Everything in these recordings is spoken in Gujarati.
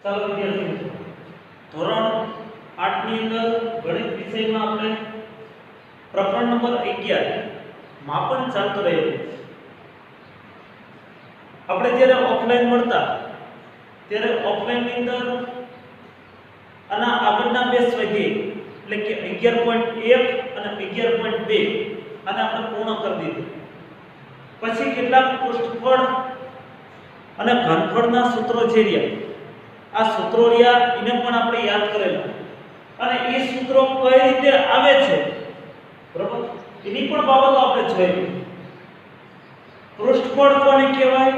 ચાલો વિદ્યાર્થી મિત્રો, ધોરણ 8 ની અંદર ગણિત વિષયમાં આપણે પ્રકરણ નંબર 11 માપન ચાલતું રહ્યું છે. આપણે જ્યારે ઓફલાઈન મળતા ત્યારે ઓફલાઈન ની અંદર આના આગળના બે સ્વાધ્યાય એટલે કે 11.1 અને 11.2 આને આપણે પૂર્ણ કરી દીધું. પછી કેટલાક પૃષ્ઠફળ અને ઘનફળના સૂત્રો છે રહ્યા, આ સૂત્રો રહ્યા એને પણ આપણે યાદ કરેલા અને એ સૂત્રો કઈ રીતે આવે છે બરોબર એની પણ બાબતો આપણે જોઈ. પૃષ્ઠફળ કોને કહેવાય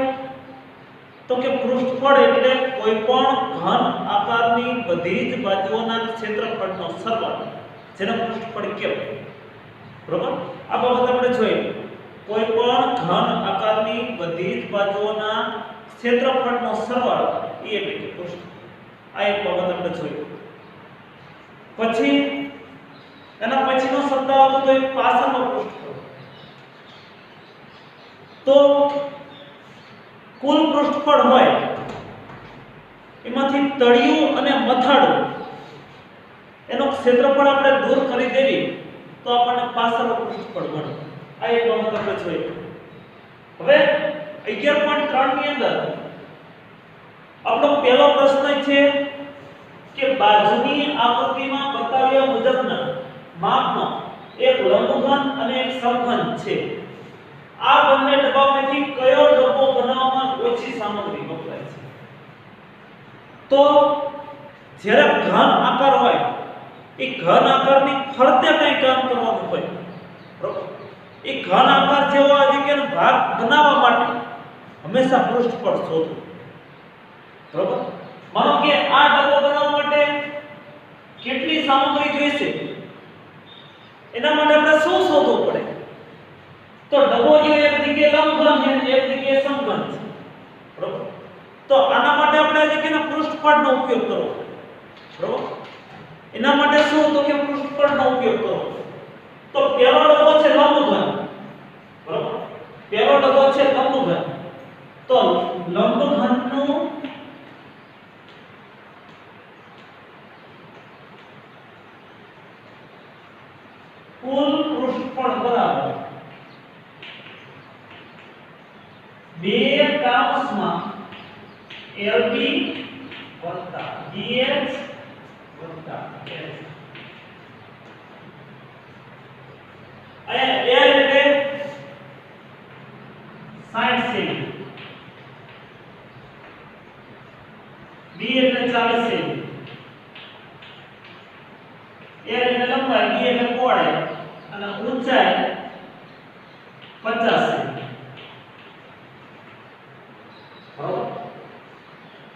તો કે પૃષ્ઠફળ એટલે કોઈ પણ ઘન આકારની બધી જ બાજુઓના ક્ષેત્રફળનો સરવાળો, જેને પૃષ્ઠફળ કહેવાય. બરોબર આ બાબત આપણે જોઈ. કોઈ પણ ઘન આકારની બધી જ બાજુઓના ક્ષેત્રફળનો સરવાળો એ એટલે કે પૃષ્ઠફળ. આ એક બાબત આપણે જોઈ. પછી એના પછીનો શબ્દ આવતો તો એક પાસાનો પૃષ્ઠફળ. તો કુલ પૃષ્ઠફળ હોય એમાંથી તળિયું અને મથાળું એનો ક્ષેત્રફળ આપણે દૂર કરી દેવી તો આપણને પાસાનો પૃષ્ઠફળ મળે. આ એક બાબત આપણે જોઈ. હવે 11.3 ની અંદર આપણો પહેલો પ્રશ્ન છે કે બાજુની આકૃતિમાં બતાવ્યા મુજબના માપનો એક લંબઘન અને એક સમઘન છે. આ બંને ડબ્બામાંથી કયો ડબ્બો બનાવવામાં ઓછી સામગ્રી વપરાય છે? તો જ્યારે ઘન આકાર હોય એ ઘન આકારની ફરતે કંઈ કામ કરવાનું હોય બરોબર, એ ઘન આકાર જેવો આ જગ્યાનો ભાગ બનાવવા માટે હંમેશા પૃષ્ઠફળ શોધવું બરોબર. માનો કે આ ડબ્બો બનાવવા માટે કેટલી સામગ્રી જોઈશે એના માટે આપણે શું શોધવું પડે? તો ડબ્બો જે એક જગ્યાએ લંબઘન છે એક જગ્યાએ સમઘન છે બરોબર. તો આના માટે આપણે આ જગ્યાના પૃષ્ઠફળનો ઉપયોગ કરવો બરોબર. એના માટે શું તો કે પૃષ્ઠફળનો ઉપયોગ કરવો. તો પહેલો ડબ્બો છે લંબઘન બરોબર, પહેલો ડબ્બો છે લંબઘન. તો લંબઘનનું કુલ પૃષ્ઠફળ બરાબર 2 કૌંસમાં LB વત્તા BH વત્તા H. અહીંયા L એટલે 60 સેમી, B એટલે 40 સેમી, L એટલે લંબાઈ, B એટલે પહોળાઈ અને ઊંચાઈ 50 સેમી.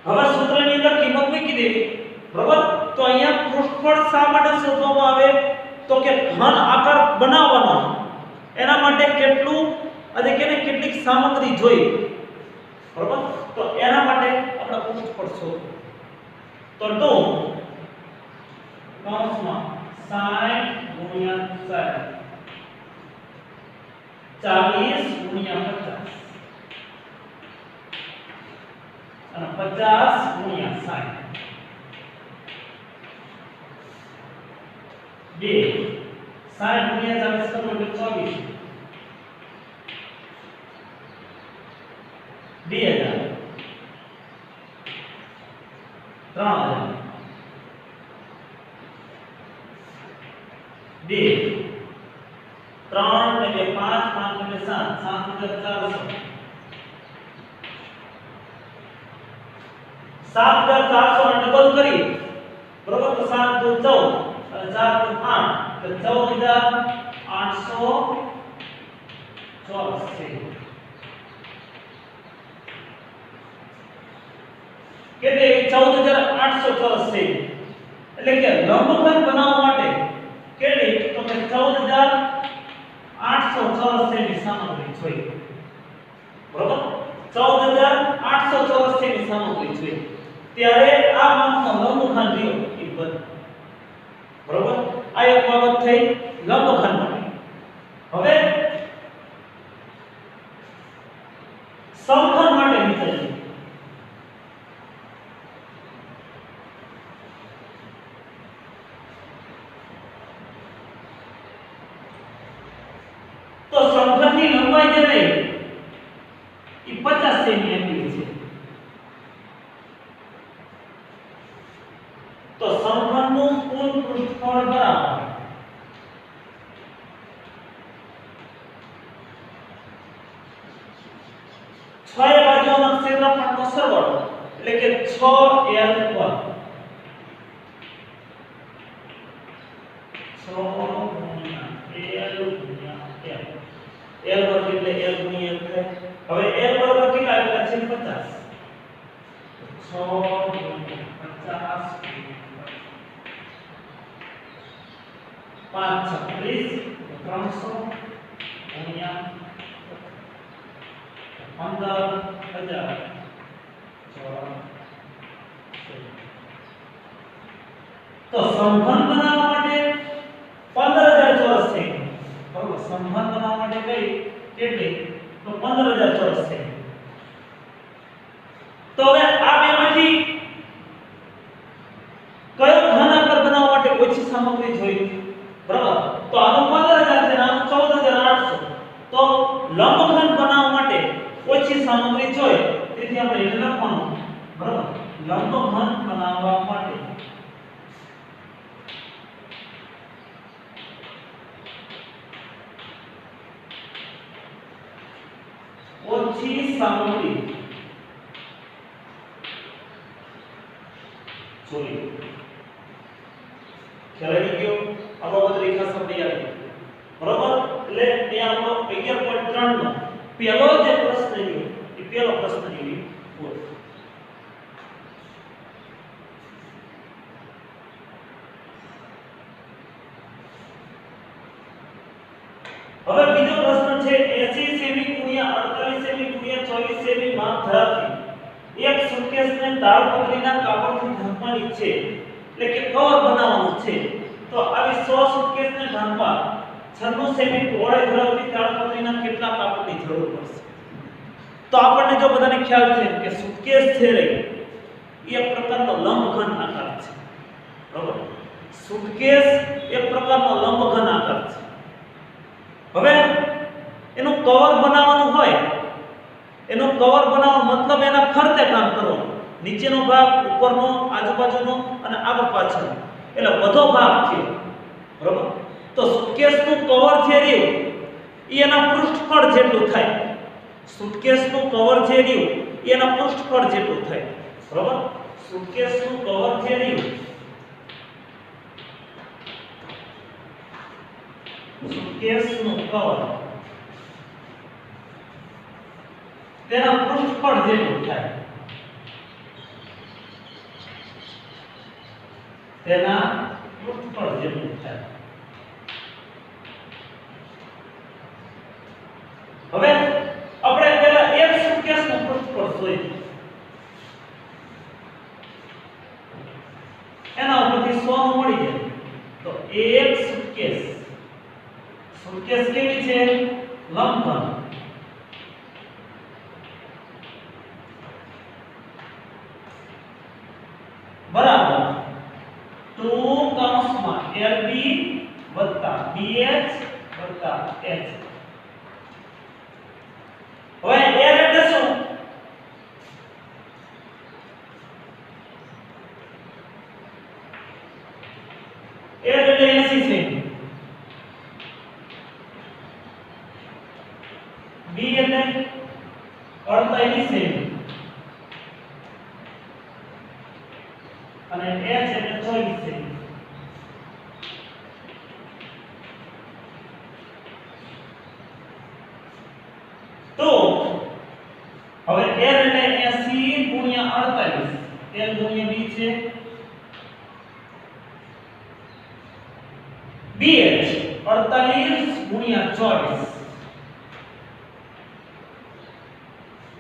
હવે સૂત્રની અંદર કિંમત મૂકી દેવી બરોબર. તો અહીંયા પૃષ્ઠફળ શા માટે શોધવામાં આવે તો કે ઘન આકાર બનાવવાનો એના માટે કેટલું અને કેટલીક સામગ્રી જોઈએ બરોબર. તો એના માટે આપણે પૃષ્ઠફળ શોધવું. તો તો કૌંસમાં 60 ગુણ્યા 60 40 ગુણ્યા 50 અને 50 ગુણ્યા 60. 2 60 ગુણ્યા 40 કરો એટલે 24. 2000 3000 3 ને 5 5 ને 7 7400 7400 ડબલ કરી બરોબર. તો 7 દુ 14 અને 4 દુ 8 તો 14800 ચોરસ છે. કેટલે 14800 ચોરસ છે. એટલે કે લંબઘન બનાવવા માટે કેટલી તો કે 14800 ચોરસ સેમી સામગ્રી જોઈએ બરોબર. 14800 ચોરસ સેમી સામગ્રી જોઈએ ત્યારે આ માપનો લંબઘન રહ્યો એ બને બરોબર. આ એક બાબત થઈ લંબઘન માટે. હવે સમઘન માટે નીચે ની લંબાઈ જે રહી એ 50 સેમી આપી છે તો સમઘનનું કુલ પૃષ્ઠફળ બરાબર 6 બાજુઓના ક્ષેત્રફળનો સરવાળો એટલે કે 6l² 6 ગુણ્યા l ગુણ્યા l વર્ગ એટલે l ગુણ્યા l થાય હવે l વર્ગ કેટલા આવેલા છે 50 6 ગુણ્યા 50 5 36 300 ગુણ્યા 15,000 તો સમઘન બનાવવા માટે 15,000 ચોરસ થઈ બરોબર સમઘન બનાવવા માટે કઈ કેટલી તો 15,000 ચોરસ થઈ તો હવે આ બેમાંથી કયો ઘન આકાર બનાવવા માટે ઓછી સામગ્રી જોઈએ બરાબર તો આનું 15,000 છે આનું 14,800 તો લંબઘન બનાવવા માટે ઓછી સામગ્રી જોઈએ તેથી આપણે એટલે લખવાનું બરાબર લંબઘન બનાવવા માટે ઓછી સામગ્રી જોઈએ ખ્યાલ આવી ગયો આપણો બધો રેખા શબ્દ યાદ બરાબર એટલે ત્યાં આપણો 11.3 નો પહેલો જે પ્રશ્ન રહ્યો એ પહેલો પ્રશ્ન રહ્યો હવે બીજો પ્રશ્ન છે 80 સેમી ગુણ્યા 48 સેમી ગુણ્યા 24 સેમી માપ ધરાવતી એક સુટકેસને તાડપત્રીના કાપડથી ઢાંકવાની છે એટલે કે કવર બનાવવાનું છે તો આવી 100 સુટકેસને ઢાંકવા 96 સેમી પહોળાઈ ધરાવતી તાડપત્રીના કેટલા કાપડની જરૂર પડશે તો આપણને જો બધાને ખ્યાલ છે કે સુટકેસ છે રે એ એક પ્રકારનો લંબઘન આકાર છે બરાબર સુટકેસ એક પ્રકારનો લંબઘન આકાર છે હવે એનું કવર બનાવવાનું હોય એનો કવર બનાવવાનો મતલબ એના ફરતે કામ કરવાનું નીચેનો ભાગ ઉપરનો આજુબાજુનો અને આગળ પાછળનો એટલે બધો ભાગ થયો બરાબર તો સુટકેસનું કવર જે રહ્યું એ એના પૃષ્ઠફળ જેટલું થાય સુટકેસનું કવર જે રહ્યું એ એના પૃષ્ઠફળ જેટલું થાય બરાબર સુટકેસનું કવર જે રહ્યું સુટકેસનું કવર તેના પૃષ્ઠફળ જેટલું થાય તેના પૃષ્ઠફળ જેટલું થાય હવે આપણે પહેલા એક સુટકેસનું પૃષ્ઠફળ શોધીએ એના ઉપરથી 100 નું મળી જાય તો એક સુટકેસ સુટકેસ કેવી છે લંબઘન બરાબર 2 કૌંસમાં LB વત્તા BH વત્તા H હવે L એટલે શું L એટલે 80 સેમી B એટલે 48 સેમી અને H એટલે 24 સેમી તો હવે L એટલે 80 ગુણ્યા 48 L ગુણ્યા B છે BH 48 ગુણ્યા 24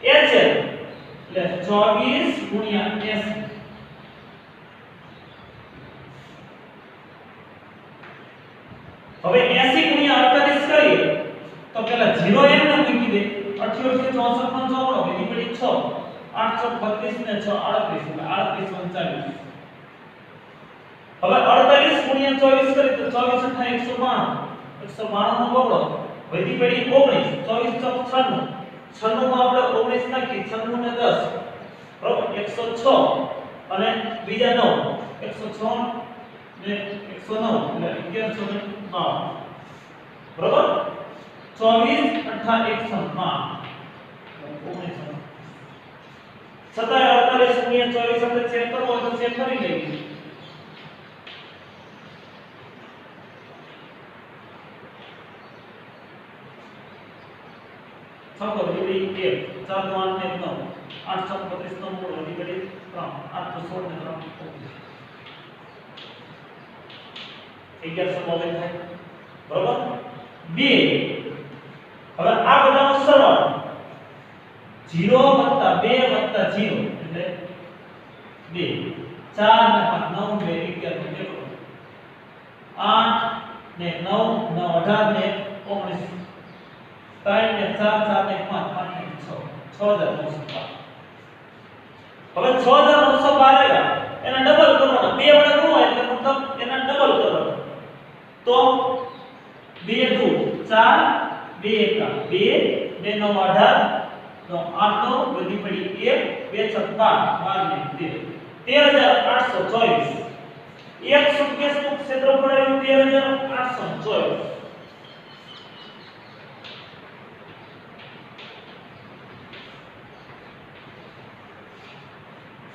H એટલે 24 ગુણ્યા 80 હવે 80 ગુણ્યા 48 કરીએ તો પેલા 0 એમ ને મૂકી દે 88 64 નો ચોપડો બીજી પડી 6 8 ચોક 32 ને 6 38 એટલે 38 39 હવે 48 ગુણ્યા 24 કરીએ તો 24 અઠા 192 નો બગડો વધી પડી 19 24 ચોક 96 96 માં આપણે 19 નાખી 96 ને 10 બરાબર 106 અને બીજા 9 106 ને 109 એટલે 1109 બરાબર 24 18 109 છતાંય 48 શૂન્ય 24 આપણે ચેક કરવો હોય તો ચેક કરી લઈએ છક્કો વધી 1 4 8 ને 9 8 6 35 નો મૂળ વધી ગઈ 3 8 16 ને 3 1100 મોબાઈલ થાય બરાબર 2 હવે આ બધાનો સરવાળો 0 + 2 + 0 એટલે 2 4 ને 5 9 2 11 ને 8 ને 9 18 ને 19 3 ને 4 4 ને 5 5 ને 6 6912 હવે 6912 આવ્યા એના ડબલ કરવાના બે વડે ગુણો એટલે મતલબ એના ડબલ કરવાના તો 2 2 4 2 1 2 2 9 18 તો 8 નો વધી પડી 1 2 6 12 13824 એક સુટકેસ નું ક્ષેત્રફળ આવ્યું 13824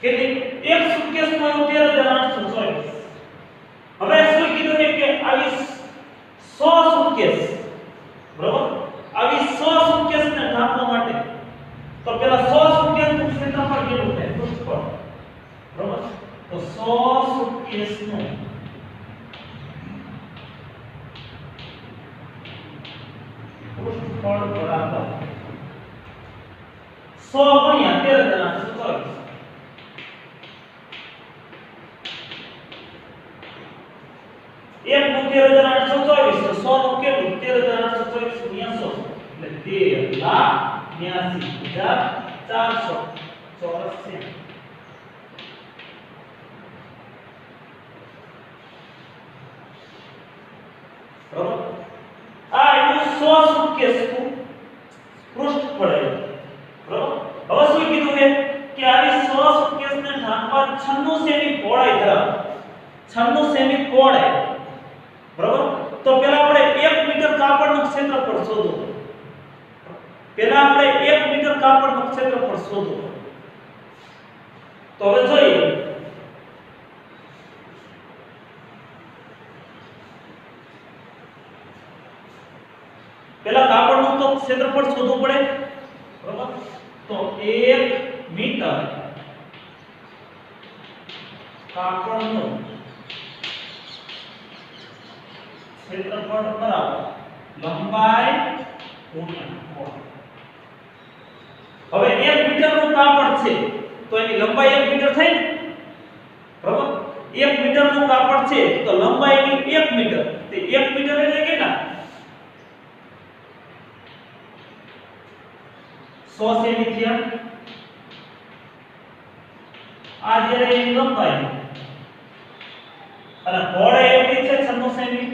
કેટલી એક સુટકેસ માં 13824 હવે શું કીધું છે કે આવી 100 સુટકેસ બરાબર આવી 100 સુટકેસ ને ઢાંકવા માટે તો પેલા 100 સુટકેસ નું ક્ષેત્રફળ કેટલું થાય પૃષ્ઠફળ બરાબર તો 100 સુટકેસ નું પૃષ્ઠફળ બરાબર 100 ગુણ્યા 13824 એક નું 13824 તો 100 નું કેટલું 13824 ગુણ્યા 100 એટલે 13,82,400 ચોરસ સેમી બરાબર આ એવું 100 સુટકેસ નું પૃષ્ઠફળ આવ્યું બરાબર હવે શું કીધું છે કે આવી 100 સુટકેસ ને ઢાંકવા 96 સેમી પહોળાઈ ધરાવે 96 સેમી પહોળાઈ બરાબર તો પહેલા આપણે 1 મીટર કાપડનું ક્ષેત્રફળ શોધો પહેલા આપણે 1 મીટર કાપડનું ક્ષેત્રફળ શોધો તો હવે જોઈએ પહેલા કાપડનું તો ક્ષેત્રફળ શોધવું પડે બરાબર તો 1 મીટર કાપડનું ક્ષેત્રફળ બરાબર લંબાઈ ગુણ્યા પહોળાઈ હવે 1 મીટરનું કાપડ છે તો એની લંબાઈ 1 મીટર થાય ને બરાબર 1 મીટરનું કાપડ છે તો લંબાઈ એની 1 મીટર તે 1 મીટર એટલે કેટલા 100 સેમી થયા આ જ્યારે એની લંબાઈ અને પહોળાઈ એટલી છે 96 સેમી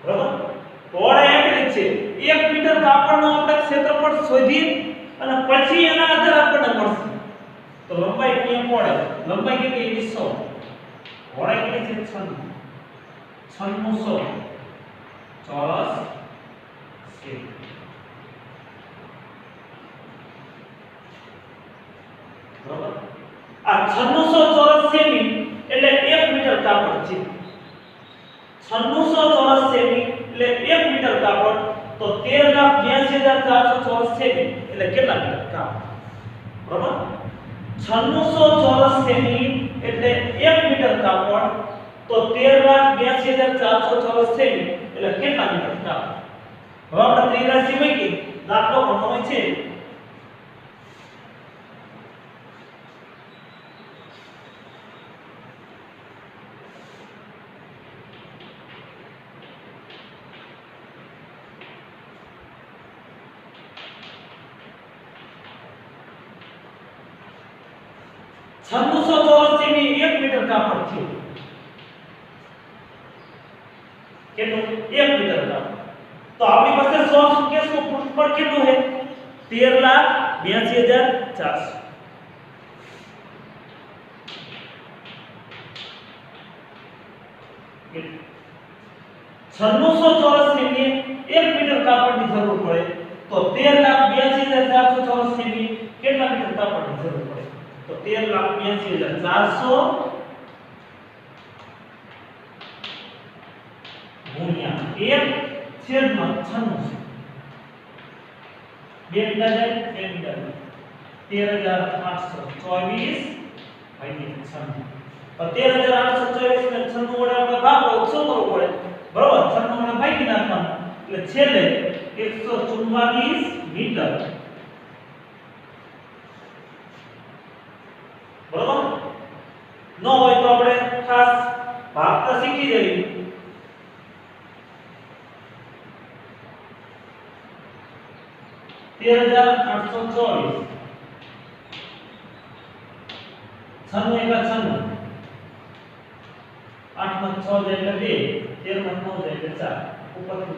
બરાબર પહોળાઈ એટલી છે 1 મીટર કાપડનું આપણે ક્ષેત્રફળ શોધી અને પછી એના આધારે આપણને મળશે તો લંબાઈ ગુણ્યા પહોળાઈ લંબાઈ કેટલી 100 પહોળાઈ કેટલી છે 9600 ચોરસ સેમી બરાબર આ 9600 ચોરસ સેમી એટલે 1 મીટર કાપડ છે 9600 ચોરસ સેમી એટલે 1 મીટર કાપડ તો 13,82,400 ચોરસ સેમી એટલે કેટલા મીટર કાપડ બરાબર 9600 ચોરસ સેમી એટલે 1 મીટર કાપડ તો 13,82,400 ચોરસ સેમી એટલે કેટલા મીટર કાપડ હવે આપણે ત્રિરાશી મૂકી દાખલો ગણવાનો છે છન્નુસો ચોરસ સેમી 1 મીટર કાપડ થયું કેટલું 1 મીટર કાપડ તો આપણી પાસે 100 સુકેસનું પૃષ્ઠફળ કેટલું છે 13,82,400 9600 ચોરસ સેમી 1 મીટર કાપડની જરૂર પડે તો 13,82,400 ચોરસ સેમી કેટલા મીટર કાપડની જરૂર પડે તો 13,82,400 ગુણ્યા 1/96 બે મીટર જાય 2 મીટર 13,824 ભાગ્યા 96 તો 13,824 ને 96 વડે આપણે ભાગો શું કરવું પડે બરોબર 96 વડે ભાગી નાખવાનું એટલે છેલ્લે 144 મીટર બરોબર ન હોય તો આપણે ખાસ ભાગતા શીખી જઈએ 13,824 96 એકા 96 8 માં 6 જાય એટલે 2 13 માં 9 જાય એટલે 4 ઉપર થી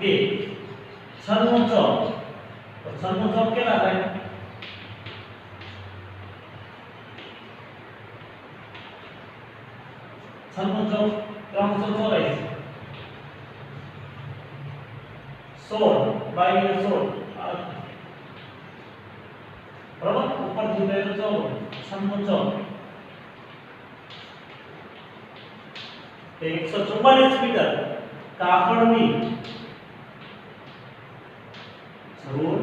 2 96 ચોક તો 96 ચોક કેટલા થાય 96 ચોક 384 16 બાય 16 બરાબર ઉપર થી 2 તો 96 ચોક તે 144 મીટર કાપડની જરૂર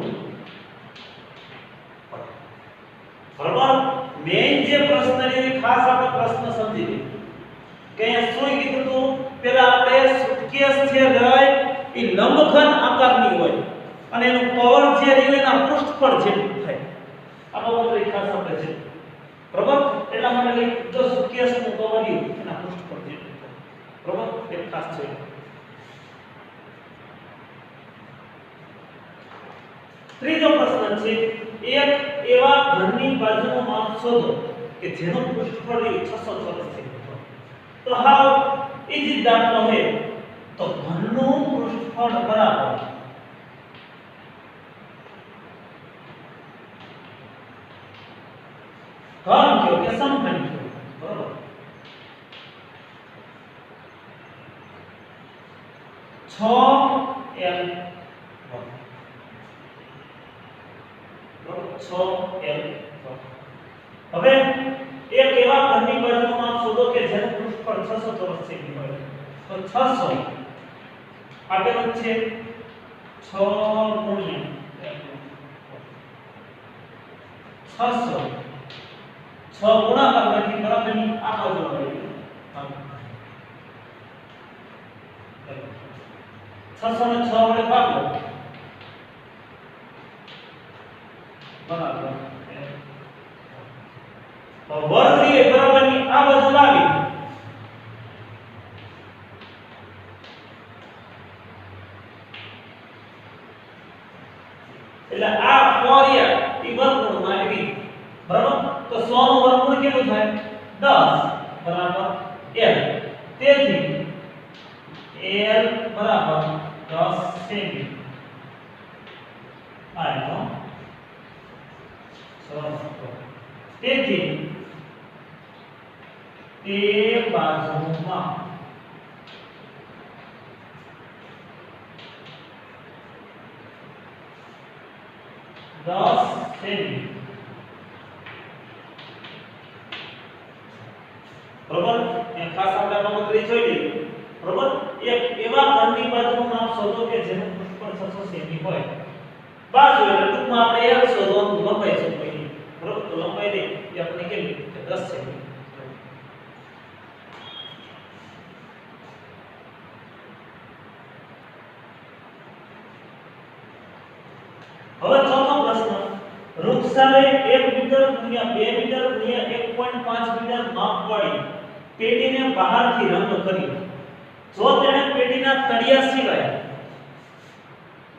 બરાબર મેઈન જે પ્રશ્ન છે ખાસ આપણે પ્રશ્ન સમજી લઈએ કે અહીંયા શું કીધું તો પહેલા આપણે સુટકેસ છે લઈ એ લંબઘન આકારની હોય અને એનું કવર જે રહ્યું એના પૃષ્ઠફળ જેટલું થાય આ બાબત ખાસ આપણે છે બરાબર એટલા માટે લઈ જો સુટકેસનું કવર રહ્યું એના પૃષ્ઠફળ જેટલું થાય બરાબર એ ખાસ છે ત્રીજો પ્રશ્ન છે એક એવા ઘનની બાજુનું માપ શોધો કે જેનું પૃષ્ઠફળ રહ્યું 600 ચોરસ સેમી તો હાવ ઈજી દાખલો છે તો ઘનનું પૃષ્ઠફળ બરાબર ઘન કયો કે સમઘન કયો બરાબર 6l બરાબર 6l હવે એક એવા ઘનની બાજુનું માપ શોધો કે જેનું પૃષ્ઠફળ 600 ચોરસ સેમી હોય તો 600 આગળ છે 6 ગુણ્યા 600 6 ગુણાકાર કરી બરાબરની આ બાજુ આવી 600 ને 6 વડે ભાગો બરાબર તો વર્ગની બરાબરની આ બાજુ લાવી એટલે આ ફોરિયા ઈ વર્ગમૂળમાં આવી બરાબર તો 100 નું વર્ગમૂળ કેટલું થાય 10 બરાબર l તેથી l બરાબર 10 સેમી આનો તેથી તે બાજુમાં 10 સેમી બરોબર એ ખાસ આપણે બાબત જોઈ લઈએ બરોબર એક એવા ઘનની બાજુનું માપ શોધો કે જેનું પૃષ્ઠફળ 600 સેમી હોય બાજુ એટલે ટૂંકમાં આપણે એક શોધવાનું લંબાઈ શોધવાની બરોબર તો લંબાઈ દે એ આપણે કેટલી 10 સેમી હવે ચોથો પ્રશ્ન વૃક્ષાલય 1 મીટર ગુણ્યા 2 મીટર ગુણ્યા 1.5 મીટર માપવાળી પેટીને બહારથી રંગ કર્યો જો તેણે પેટીના તળિયા સિવાય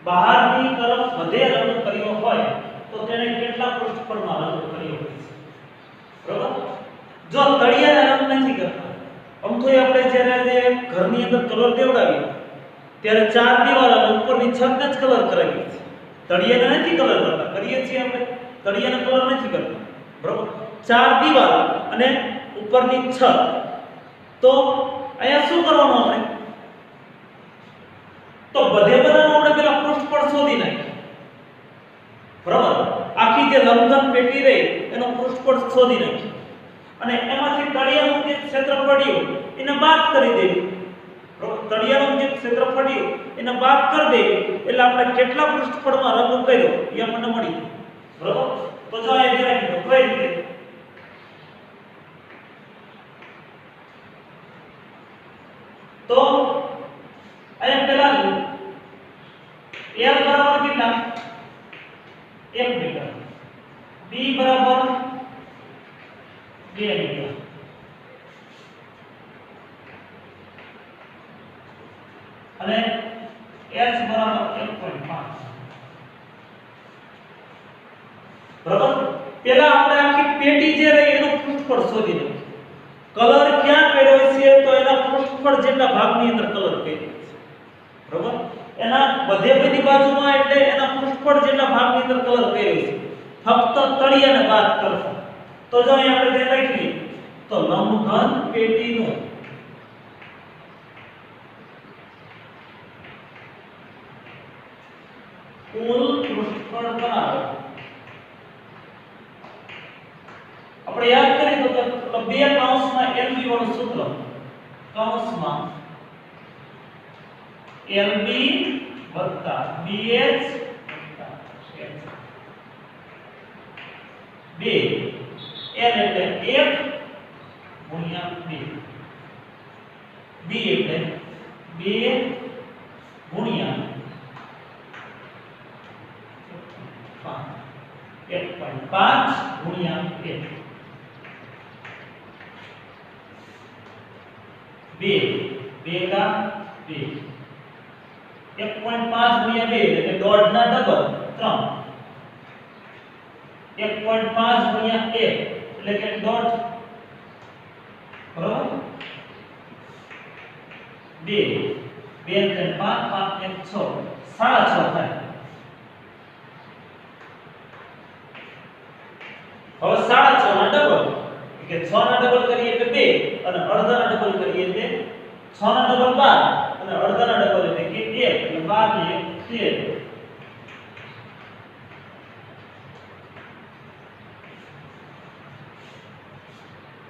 બહારની તરફ વધે રંગ કર્યો હોય તો તેણે કેટલા પૃષ્ઠફળમાં રંગ કર્યો હોય બરોબર જો તળિયા અમથોય આપણે જ્યારે જે ઘરની અંદર કલર દેવડાવી ત્યારે ચાર દિવાલ અને ઉપરની છતને જ કલર કરાવીએ છીએ, તળિયાને નથી કલર કરતા. કરીએ છીએ આપણે તળિયાને કલર નથી કરતા, બરોબર. ચાર દિવાલ અને ઉપરની છત. તો અહીંયા શું કરવાનું આપણે? તો બધે બધાનું આપણે પેલા પૃષ્ઠફળ શોધી નાખીએ, બરાબર. આખી જે લંબઘન પેટી રહી એનો પૃષ્ઠફળ શોધી નાખીએ અને એમાંથી તળિયાનું જે ક્ષેત્રફળ રહ્યું એને બાદ કરી દેવું, બરાબર. તળિયાનું જે ક્ષેત્રફળ રહ્યું એને બાદ કરી દેવું એટલે આપણે કેટલા પૃષ્ઠફળમાં રંગ કર્યો એ આપણને મળી જાય, બરાબર. તો જો આ ધ્યાન રાખજો કઈ રીતે. તો અહીંયા પેલા L બરાબર કેટલા? 1 મીટર. B બરાબર 2 મીટર. અને H બરાબર 1.5. બરાબર. પેલા આપણે આખી પેટી જે રહી એનું પૃષ્ઠફળ શોધી નાખ્યું. કલર ક્યાં કર્યો છે? તો એના પૃષ્ઠફળ જેટલા ભાગની અંદર કલર કર્યો છે, બરાબર. એના બધી બાજુમાં એટલે એના પૃષ્ઠફળ જેટલા ભાગની અંદર કલર કર્યો છે. ફક્ત તળિયાને બાદ કરશો તો જો અહીં આપણે ધ્યાન રાખીએ તો લંબઘન પેટીનું કુલ પૃષ્ઠફળ બરાબર આપણે યાદ કરીએ તો બે કૌંસમાં LB વાળું સૂત્ર, કૌંસમાં LB વત્તા BH વત્તા H 2 L એટલે 1 ગુણ્યા 2, B એટલે 2 ગુણ્યા 1.5 ગુણ્યા 1, 2 2 કા 2, 1.5 ગુણ્યા 2 એટલે દોઢ ના ડબલ 3, 1.5 ગુણ્યા 1 એટલે કે દોઢ, બરાબર. 2 2 ને 5 5 1 6 6.5 થાય. હવે 6.5 ના ડબલ કે 6 ના ડબલ કરીએ એટલે 2 અને અડધા ના ડબલ કરીએ એટલે 6 ના ડબલ 12 અને અડધા ના ડબલ એટલે કે 1 એટલે 12 ને 1 13.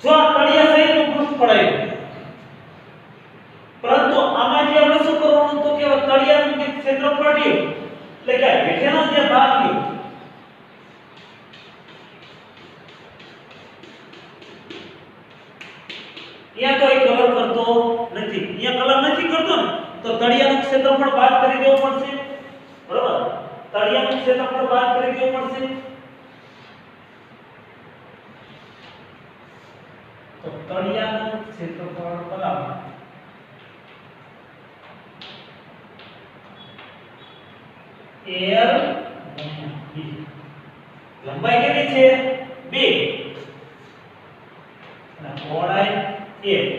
જો આ તળિયા સહિતનું પૃષ્ઠફળ આવ્યું, પરંતુ આમાંથી આપણે શું કરવાનું તો કે તળિયાનું જે ક્ષેત્રફળ રહ્યું એટલે કે હેઠળનો જે ભાગ રહ્યો અહીંયા તો એ કલર કરતો નથી, અહીંયા કલર નથી કરતો ને તો તળિયાનું ક્ષેત્રફળ બાદ કરી દેવું પડશે, બરાબર. તળિયાનું ક્ષેત્રફળ બાદ કરી દેવું પડશે. તો તળિયાનું ક્ષેત્રફળ બરાબર L ગુણ્યા B. લંબાઈ કેટલી છે? 2 અને પહોળાઈ 1.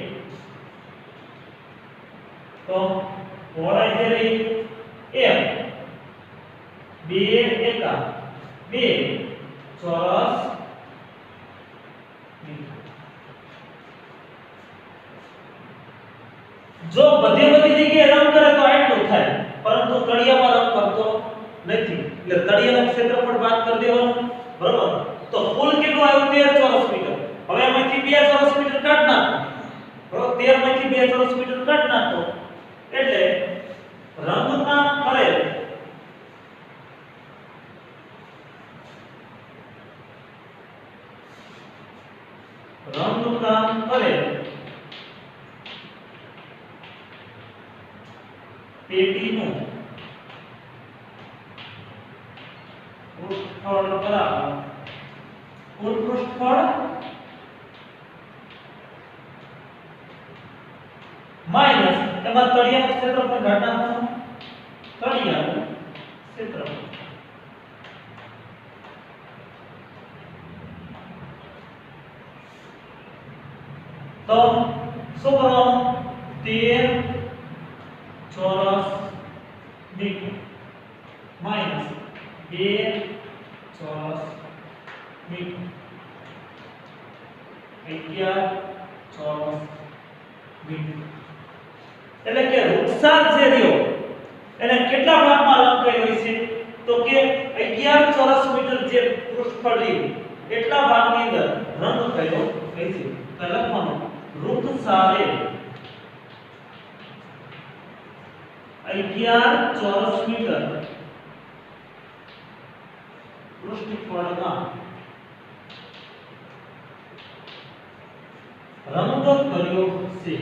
તો પહોળાઈ જે રહી 1, 2 એકા 2 ચોરસ મીટર. જો બધી જગ્યાએ રંગ કરે તો આટલું થાય, પરંતુ તળિયામાં રંગ કરતો નથી એટલે તળિયાનું ક્ષેત્રફળ બાદ કરી દેવાનું, બરાબર. તો કુલ કેટલું આવ્યું? 13 ચોરસ મીટર. હવે એમાંથી 2 ચોરસ મીટર કાઢ નાખો, બરાબર. 13 માંથી 2 ચોરસ મીટર કાઢ નાખો એટલે રંગકામ કરેલ પેટીનું પૃષ્ઠફળ બરાબર કુલ પૃષ્ઠફળ માઈનસ એમાં તળિયાનું ક્ષેત્રફળ ઘટાડવાનું, તળિયાનું ક્ષેત્રફળ. તો શું કરવાનું 13 ચોરસ મીટર માઈનસ 2 ચોરસ મીટર 11 ચોરસ મીટર એટલે કે વૃક્ષાર જે રહ્યો એને કેટલા ભાગમાં અલગ કર્યો છે તો કે 11 ચોરસ મીટર જે પૃષ્ઠફળ રહ્યું એટલા ભાગની અંદર રંગ કર્યો છે તો લખવાનું વૃક્ષારે 11 ચોરસ મીટર પૃષ્ઠફળમાં રંગ કર્યો છે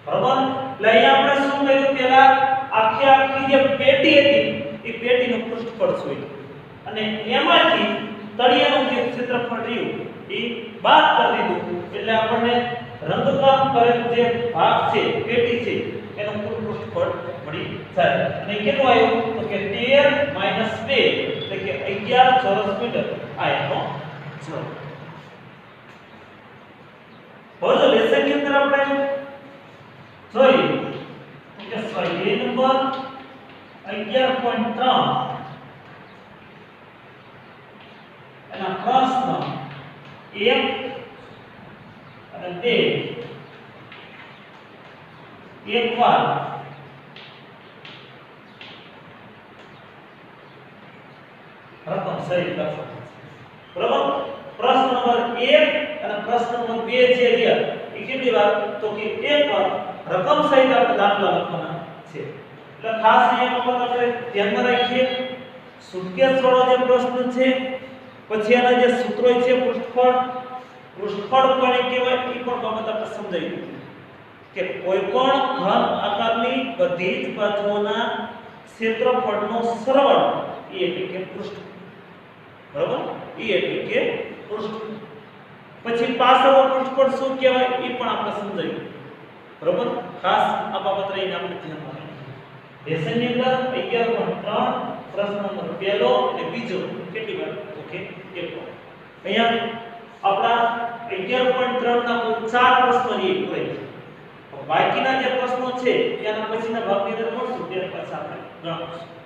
બરાબર એટલે અહીંયા આપણે શું કર્યું પેલા આખી જે પેટી હતી એ પેટીનું પૃષ્ઠફળ જોયું અને એમાંથી તળિયાનું જે ક્ષેત્રફળ રહ્યું એ બાદ કરી દીધું એટલે આપણને રંગકામ કરેલ જે ભાગ છે પેટી છે એનું કુલ પૃષ્ઠફળ મળી જાય અને કેટલું આવ્યું તો કે 13 - 2 એટલે કે 11 ચોરસ મીટર આ એનો જવાબ. હવે જો લેસનની અંદર આપણે જોઈએ કે સ્વાધ્યાય નંબર 11.3 એના પ્રશ્ન 1 અને 2 એકવાર રકમ સહિત લખો. બરાબર પ્રશ્ન નંબર 1 અને પ્રશ્ન નંબર 2 જે રહ્યા એ કેટલી વાર તો કે એકવાર રકમ સહિત આપણે દાખલા લખવાના છે એટલે ખાસ અહીંયા બાબત આપણે ધ્યાનમાં રાખીએ સુટકેસ વાળો જે પ્રશ્ન છે પછી એના જે સૂત્રો છે પૃષ્ઠફળ કોને કહેવાય એ પણ બાબત આપણે સમજાવી દીધી કે કોઈ પણ ઘન આકારની બધી જ બાજુઓના ક્ષેત્રફળનો સરવાળો એ એટલે કે પૃષ્ઠ બરાબર એ એટલે કે પૃષ્ઠ પછી પાછળનું પૃષ્ઠફળ શું કહેવાય એ પણ આપણે સમજાવ્યું બરાબર ખાસ આ બાબત રહીને આપણે ધ્યાનમાં રાખીએ લેસનની અંદર 11.3 પ્રશ્ન નંબર પહેલો અને બીજો કેટલી વાર તો કે એક વાર અહીંયા આપણા 11.3 ના કુલ 4 પ્રશ્નો છે પૂરા બાકીના જે પ્રશ્નો છે એના પછીના ભાગની અંદર મળશું ત્યારે પાછા આપણે ગણશું